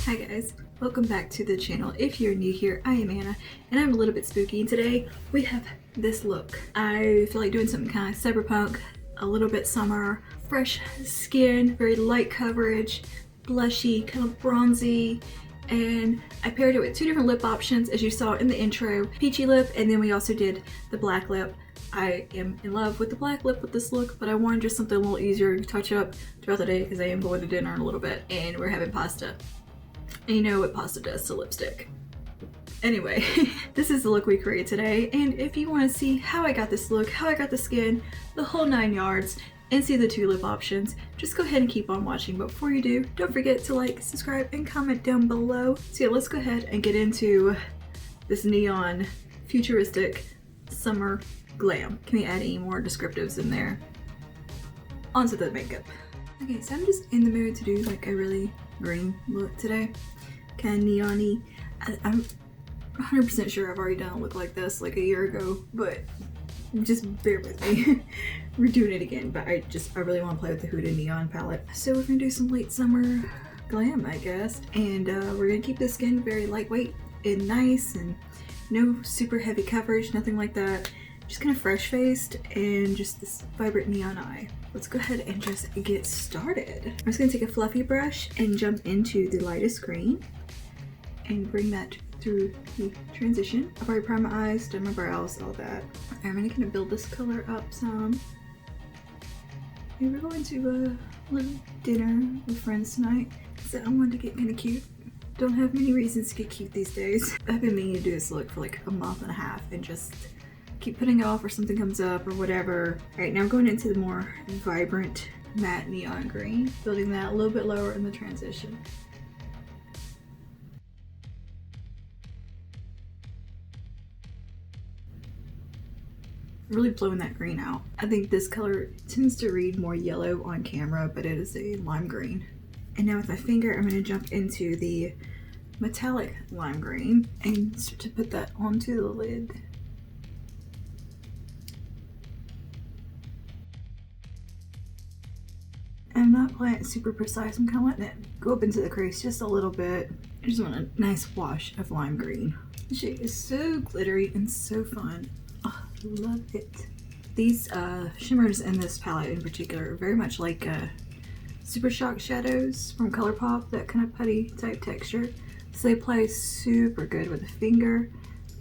Hi guys, welcome back to the channel. If you're new here, I am Anna and I'm a little bit spooky, and today we have this look. I feel like doing something kind of cyberpunk, a little bit summer, fresh skin, very light coverage, blushy, kind of bronzy, and I paired it with two different lip options as you saw in the intro, peachy lip, and then we also did the black lip. I am in love with the black lip with this look, but I wanted just something a little easier to touch up throughout the day because I am going to dinner in a little bit and we're having pasta. And you know what pasta does to lipstick. Anyway, this is the look we created today, and if you want to see how I got this look, how I got the skin, the whole 9 yards, and see the two lip options, just go ahead and keep on watching. But before you do, don't forget to like, subscribe, and comment down below. So yeah, let's go ahead and get into this neon, futuristic, summer glam. Can we add any more descriptives in there? Onto the makeup. Okay, so I'm just in the mood to do like a really green look today. Kind of neon-y. I'm 100% sure I've already done a look like this like a year ago, but just bear with me. We're doing it again, but I really want to play with the Huda Neon palette. So we're gonna do some late summer glam, I guess. And we're gonna keep the skin very lightweight and nice, and no super heavy coverage, nothing like that. Just kind of fresh faced and just this vibrant neon eye. Let's go ahead and just get started. I'm just gonna take a fluffy brush and jump into the lightest green and bring that through the transition. I've already primed my eyes, done my brows, all that. I'm gonna kind of build this color up some. And we're going to a little dinner with friends tonight, so I wanted to get kind of cute. Don't have many reasons to get cute these days. I've been meaning to do this look for like a month and a half and just keep putting it off or something comes up or whatever. All right, now I'm going into the more vibrant matte neon green, building that a little bit lower in the transition. Really blowing that green out. I think this color tends to read more yellow on camera, but it is a lime green. And now with my finger, I'm going to jump into the metallic lime green and start to put that onto the lid. I'm not playing it super precise, I'm kind of letting it go up into the crease just a little bit. I just want a nice wash of lime green. The shade is so glittery and so fun. Oh, I love it. These shimmers in this palette in particular are very much like Super Shock shadows from ColourPop, that kind of putty type texture. So they play super good with a finger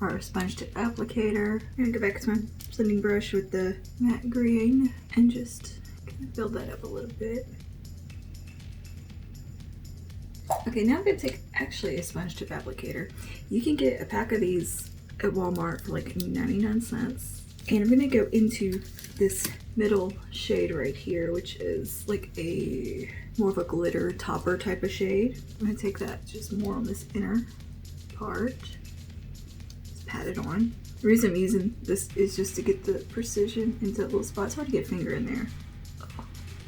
or a sponge tip applicator. I'm gonna go back to my blending brush with the matte green and just build that up a little bit. Okay, now I'm going to take actually a sponge tip applicator. You can get a pack of these at Walmart for like 99 cents. And I'm going to go into this middle shade right here, which is like a more of a glitter topper type of shade. I'm going to take that just more on this inner part. Just pat it on. The reason I'm using this is just to get the precision into that little spot. It's hard to get a finger in there.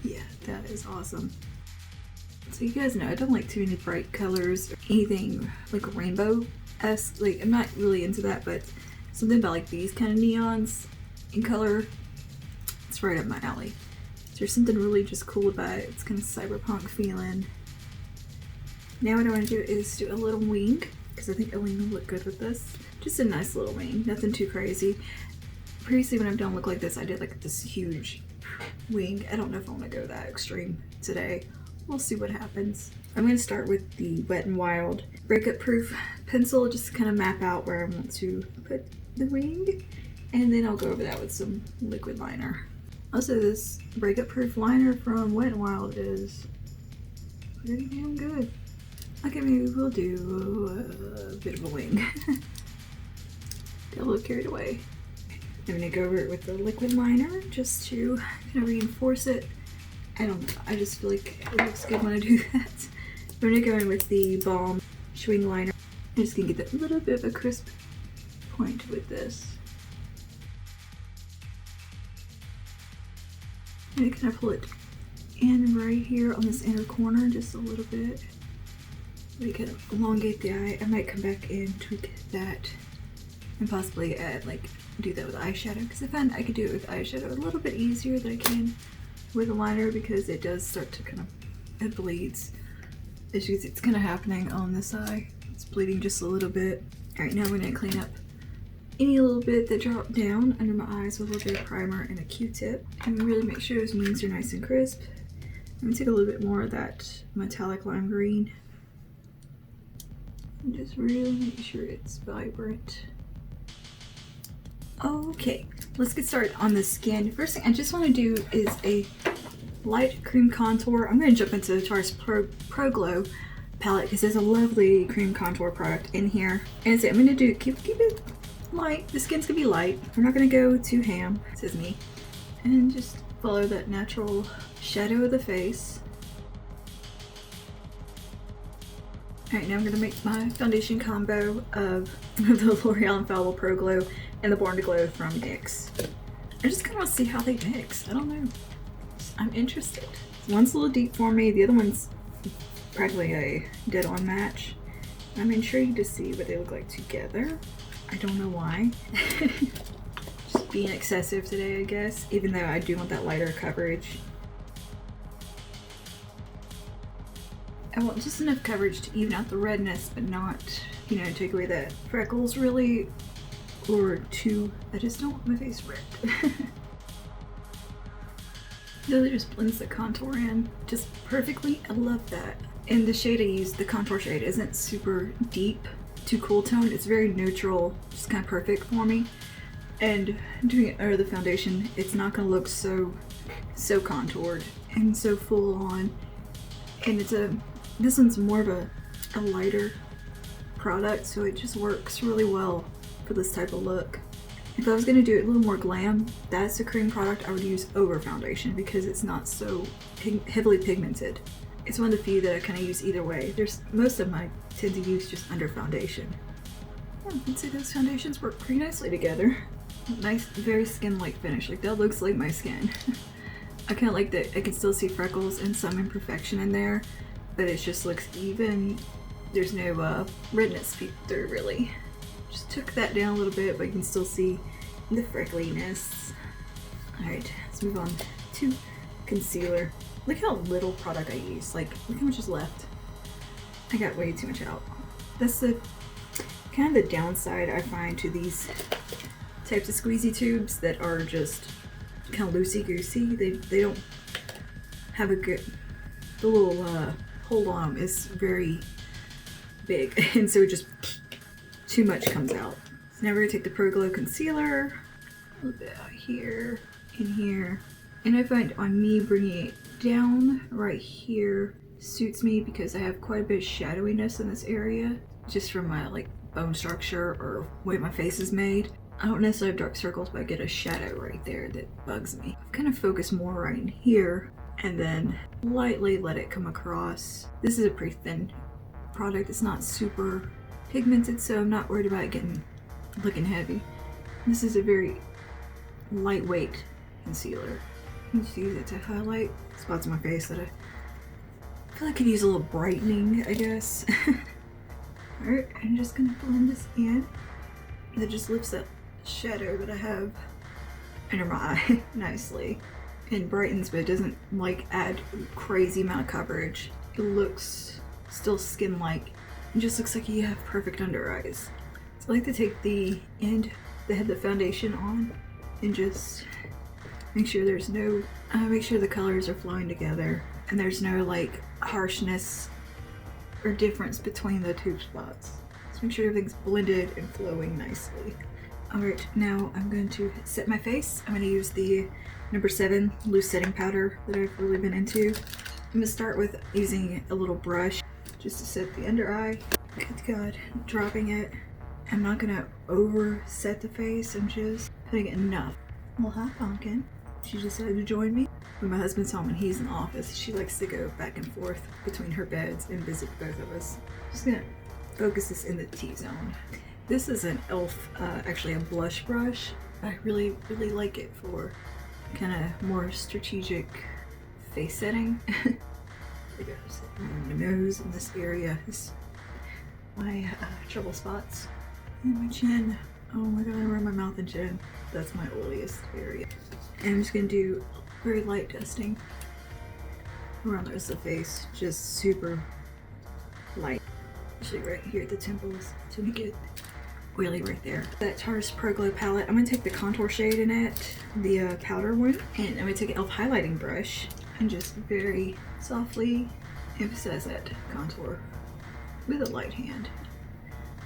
Yeah, that is awesome. So you guys know I don't like too many bright colors or anything like rainbow-esque. Like, I'm not really into that, but something about like these kind of neons in color, it's right up my alley. So there's something really just cool about it. It's kind of cyberpunk feeling. Now what I want to do is do a little wing, because I think a wing will look good with this. Just a nice little wing, nothing too crazy. Previously when I've done a look like this, I did like this huge wing. I don't know if I want to go that extreme today. We'll see what happens. I'm going to start with the Wet n Wild Breakup Proof pencil, just to kind of map out where I want to put the wing, and then I'll go over that with some liquid liner. Also, this Breakup Proof liner from Wet n Wild is pretty damn good. Okay, maybe we'll do a bit of a wing. Got a little carried away. I'm going to go over it with the liquid liner just to kind of reinforce it. I don't know, I just feel like it looks good when I do that. I'm going to go in with the Balm Showing Liner. I'm just going to get that little bit of a crisp point with this. I'm going to kind of pull it in right here on this inner corner just a little bit. We can elongate the eye. I might come back and tweak that and possibly add like do that with eyeshadow, because I found I could do it with eyeshadow a little bit easier than I can with a liner, because it does start to kind of, it bleeds As you can see, it's kind of happening on this eye. It's bleeding just a little bit. All right, now we're gonna clean up any little bit that dropped down under my eyes with a little bit of primer and a Q-tip, and really make sure those wings are nice and crisp. I'm gonna take a little bit more of that metallic lime green and just really make sure it's vibrant. Okay, let's get started on the skin. First thing I just want to do is a light cream contour. I'm going to jump into Tars Pro Glow palette because there's a lovely cream contour product in here. And so I'm going to do keep it light. The skin's going to be light. We're not going to go too ham, says me. And just follow that natural shadow of the face. Alright, now I'm going to make my foundation combo of the L'Oreal Infallible Pro Glow and the Born to Glow from NYX. I just kind of want to see how they mix. I don't know. I'm interested. One's a little deep for me. The other one's practically a dead-on match. I'm intrigued to see what they look like together. I don't know why. Just being excessive today, I guess. Even though I do want that lighter coverage. I want just enough coverage to even out the redness, but not, you know, take away the freckles really, or too. I just don't want my face red. It really just blends the contour in just perfectly. I love that. And the shade I used, the contour shade, isn't super deep, too cool toned. It's very neutral, just kind of perfect for me. And doing it under the foundation, it's not gonna look so contoured and so full on. And this one's more of a lighter product, so it just works really well for this type of look. If I was going to do it a little more glam, that's a cream product I would use over foundation because it's not so heavily pigmented. It's one of the few that I kind of use either way. Most of my tend to use just under foundation. Yeah, you can see those foundations work pretty nicely together. Nice, very skin-like finish. Like, that looks like my skin. I kind of like that I can still see freckles and some imperfection in there, but it just looks even. There's no redness through really. Just took that down a little bit, but you can still see the freckliness. Alright, let's move on to concealer. Look how little product I use. Like, look how much is left. I got way too much out. That's the kind of the downside I find to these types of squeezy tubes that are just kind of loosey-goosey. They don't have a good, the little hold on them is very big, and so just too much comes out. So now we're gonna take the Pro Glow concealer, a little bit out here, in here, and I find on me bringing it down right here suits me because I have quite a bit of shadowiness in this area, just from my like bone structure or way my face is made. I don't necessarily have dark circles, but I get a shadow right there that bugs me. I've kind of focused more right in here and then lightly let it come across. This is a pretty thin product. It's not super pigmented, so I'm not worried about it looking heavy. This is a very lightweight concealer. I just use it to highlight spots on my face that I feel like I could use a little brightening, I guess. Alright, I'm just gonna blend this in. That just lifts that shadow that I have under my eye nicely and brightens, but it doesn't like add crazy amount of coverage. It looks still skin-like. It just looks like you have perfect under eyes. So I like to take the end that had the foundation on and just make sure there's no, make sure the colors are flowing together and there's no like harshness or difference between the two spots. So make sure everything's blended and flowing nicely. Alright, now I'm going to set my face. I'm going to use the number 7 loose setting powder that I've really been into. I'm going to start with using a little brush just to set the under eye. Good God, dropping it. I'm not going to over set the face, I'm just putting enough. Well, hi Pumpkin. She decided to join me. When my husband's home and he's in the office, she likes to go back and forth between her beds and visit both of us. Just going to focus this in the T-zone. This is an e.l.f. Actually a blush brush. I really like it for kind of more strategic face setting. It goes around the nose in this area is my trouble spots. And my chin. Oh my god, around my mouth and chin. That's my oiliest area. And I'm just gonna do very light dusting around the rest of the face. Just super light. Actually right here at the temples to make it oily right there. That Tars Pro Glow palette, I'm going to take the contour shade in it, the powder one, and I'm going to take an e.l.f. highlighting brush and just very softly emphasize that contour with a light hand.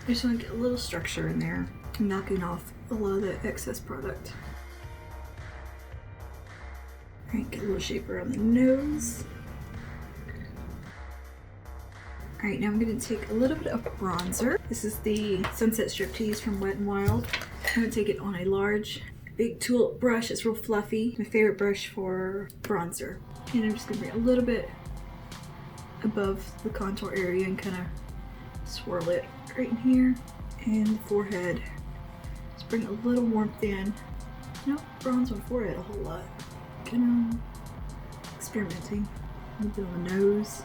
I just want to get a little structure in there, knocking off a lot of the excess product. Alright, get a little shape around the nose. Alright, now I'm going to take a little bit of bronzer. This is the Sunset Striptease from Wet n Wild. I'm going to take it on a large, big tulip brush. It's real fluffy. My favorite brush for bronzer. And I'm just going to bring a little bit above the contour area and kind of swirl it right in here. And the forehead. Just bring a little warmth in. I don't bronze my forehead a whole lot. Kind of experimenting. A little bit on the nose.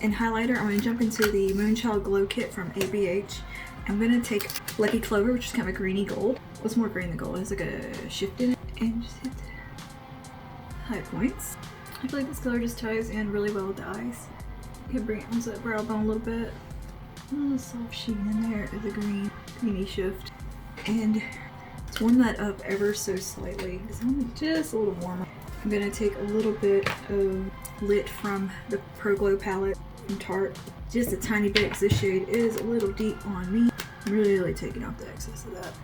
And highlighter, I'm going to jump into the Moonchild Glow Kit from ABH. I'm going to take Lucky Clover, which is kind of a greeny gold. What's more green than gold? It's like a shift in it. And just hit the high points. I feel like this color just ties in really well with the eyes. You can bring it onto that brow bone a little bit. A little soft sheen in there of the greeny shift. And to warm that up ever so slightly, just a little warmer. I'm going to take a little bit of Lit from the Pro Glow palette from Tarte. Just a tiny bit because this shade is a little deep on me. I'm really taking off the excess of that.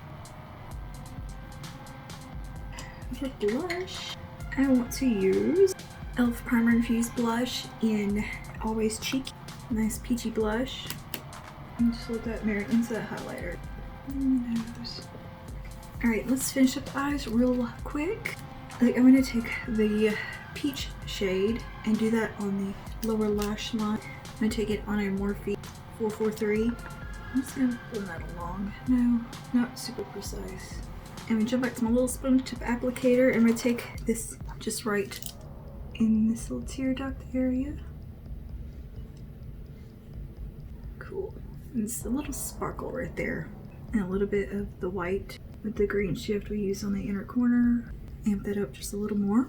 For blush, I want to use e.l.f. Primer Infused Blush in Always Cheeky. Nice peachy blush. And just let that marry into that highlighter. Alright, let's finish up the eyes real quick. I'm going to take the peach shade and do that on the lower lash line. I'm going to take it on a Morphe 443. I'm just going to blend that along. No, not super precise. And we jump back to my little sponge tip applicator, and I'm going to take this just right in this little tear duct area. Cool. And it's a little sparkle right there. And a little bit of the white with the green shift we use on the inner corner. Amp that up just a little more.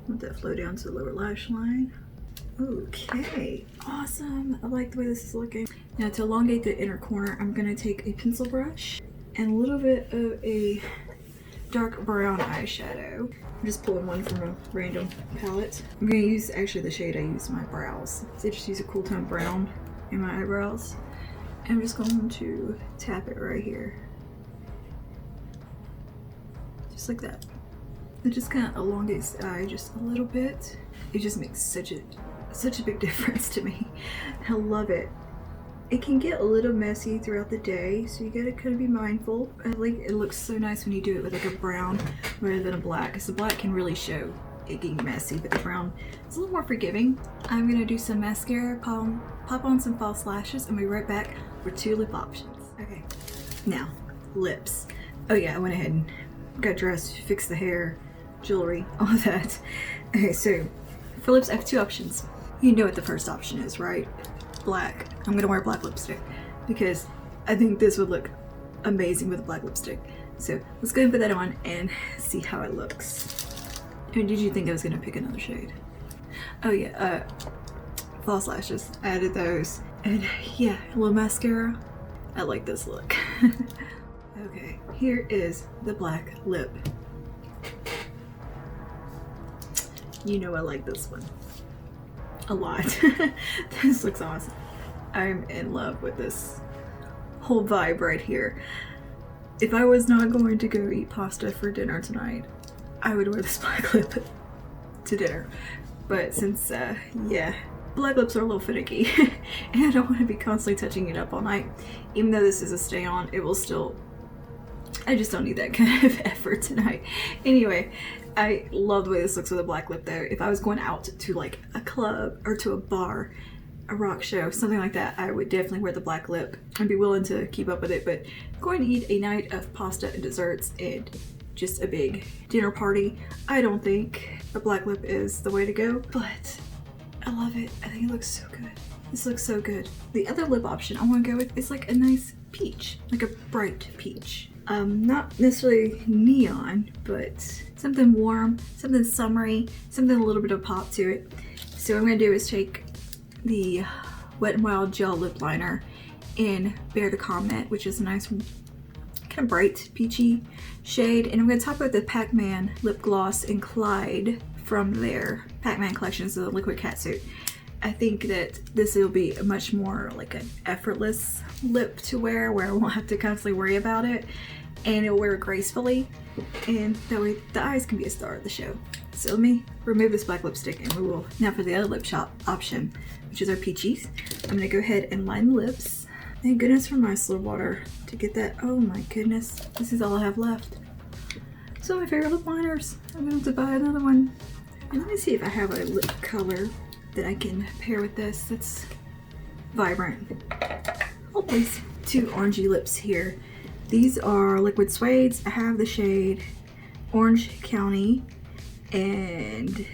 Let that flow down to the lower lash line. Okay, awesome. I like the way this is looking. Now to elongate the inner corner, I'm going to take a pencil brush and a little bit of a dark brown eyeshadow. I'm just pulling one from a random palette. I'm going to use actually the shade I use in my brows. So I just use a cool tone brown in my eyebrows. I'm just going to tap it right here. Just like that. It just kind of elongates the eye just a little bit. It just makes such a big difference to me. I love it. It can get a little messy throughout the day, so you gotta kind of be mindful. I like it looks so nice when you do it with like a brown rather than a black, because the black can really show it getting messy, but the brown is a little more forgiving. I'm gonna do some mascara, pop on some false lashes, and be right back for 2 lip options. Okay, now lips. Oh yeah, I went ahead and got dressed, fixed the hair, jewelry, all of that. Okay, so for lips, I have 2 options. You know what the first option is, right? Black. I'm gonna wear black lipstick because I think this would look amazing with black lipstick. So let's go and put that on and see how it looks. And did you think I was gonna pick another shade? Oh yeah, false lashes. I added those. And yeah, a little mascara. I like this look. Okay, here is the black lip. You know I like this one a lot. This looks awesome. I'm in love with this whole vibe right here. If I was not going to go eat pasta for dinner tonight, I would wear this black lip to dinner. But since, yeah, black lips are a little finicky and I don't want to be constantly touching it up all night, even though this is a stay on, it will still, I just don't need that kind of effort tonight. Anyway, I love the way this looks with a black lip though. If I was going out to like a club or to a bar, a rock show, something like that, I would definitely wear the black lip. I'd be willing to keep up with it, but going to eat a night of pasta and desserts and just a big dinner party, I don't think a black lip is the way to go, but I love it. I think it looks so good. This looks so good. The other lip option I want to go with is like a nice peach, like a bright peach. Not necessarily neon, but something warm, something summery, something a little bit of pop to it. So what I'm gonna do is take the Wet n Wild Gel Lip Liner in Bear the Comment, which is a nice kind of bright peachy shade. And I'm going to top it with the Pac-Man lip gloss in Clyde from their Pac-Man collections, the liquid catsuit. I think that this will be much more like an effortless lip to wear, where I won't have to constantly worry about it, and it'll wear it gracefully, and that way the eyes can be a star of the show. So let me remove this black lipstick, and we will now for the other lip shop option, which is our peachies. I'm gonna go ahead and line the lips. Thank goodness for micellar water to get that. Oh my goodness, this is all I have left. So my favorite lip liners. I'm gonna have to buy another one. And let me see if I have a lip color that I can pair with this that's vibrant. Oh please. Two orangey lips here. These are liquid suedes. I have the shade Orange County and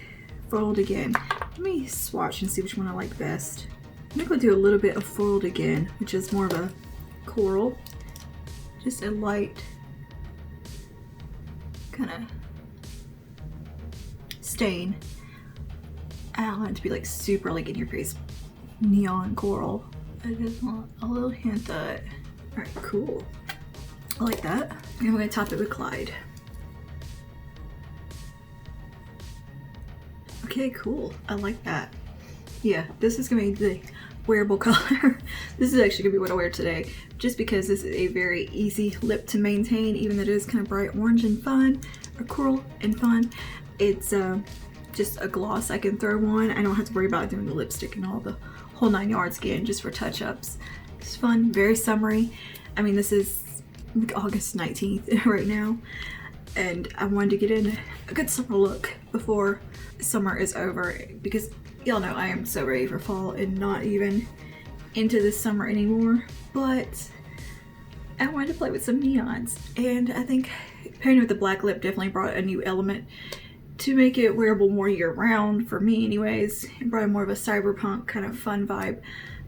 Foiled Again. Let me swatch and see which one I like best. I'm gonna go do a little bit of Foiled Again, which is more of a coral. Just a light kind of stain. I don't want it to be like super like in your face neon coral. I just want a little hint of it. Alright, cool. I like that. And I'm gonna top it with Clyde. Okay, cool. I like that. Yeah, this is gonna be the wearable color. This is actually gonna be what I wear today, just because this is a very easy lip to maintain, even though it is kind of bright orange and fun, or coral and fun. It's just a gloss I can throw on. I don't have to worry about doing the lipstick and all the whole 9 yards again, just for touch-ups. It's fun, very summery. I mean, this is like August 19th right now, and I wanted to get in a good summer look before summer is over, because y'all know I am so ready for fall and not even into this summer anymore. But I wanted to play with some neons, and I think pairing with the black lip definitely brought a new element to make it wearable more year-round, for me anyways. It brought more of a cyberpunk kind of fun vibe,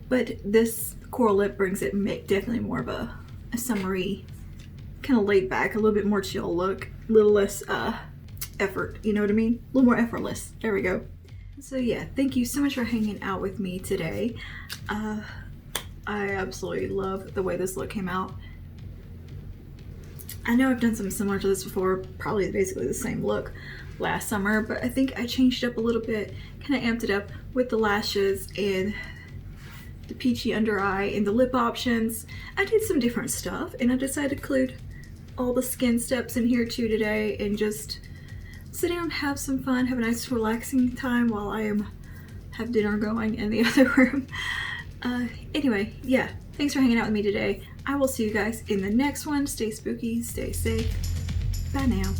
but this coral lip brings it definitely more of a summery, kind of laid back, a little bit more chill look, a little less effort, you know what I mean? A little more effortless. There we go. So yeah, thank you so much for hanging out with me today. I absolutely love the way this look came out. I know I've done something similar to this before, probably basically the same look last summer, but I think I changed it up a little bit, kind of amped it up with the lashes and the peachy under eye and the lip options. I did some different stuff, and I decided to include all the skin steps in here too today, and just sit down, have some fun, have a nice relaxing time while I have dinner going in the other room. Anyway, yeah, thanks for hanging out with me today. I will see you guys in the next one. Stay spooky, stay safe. Bye now.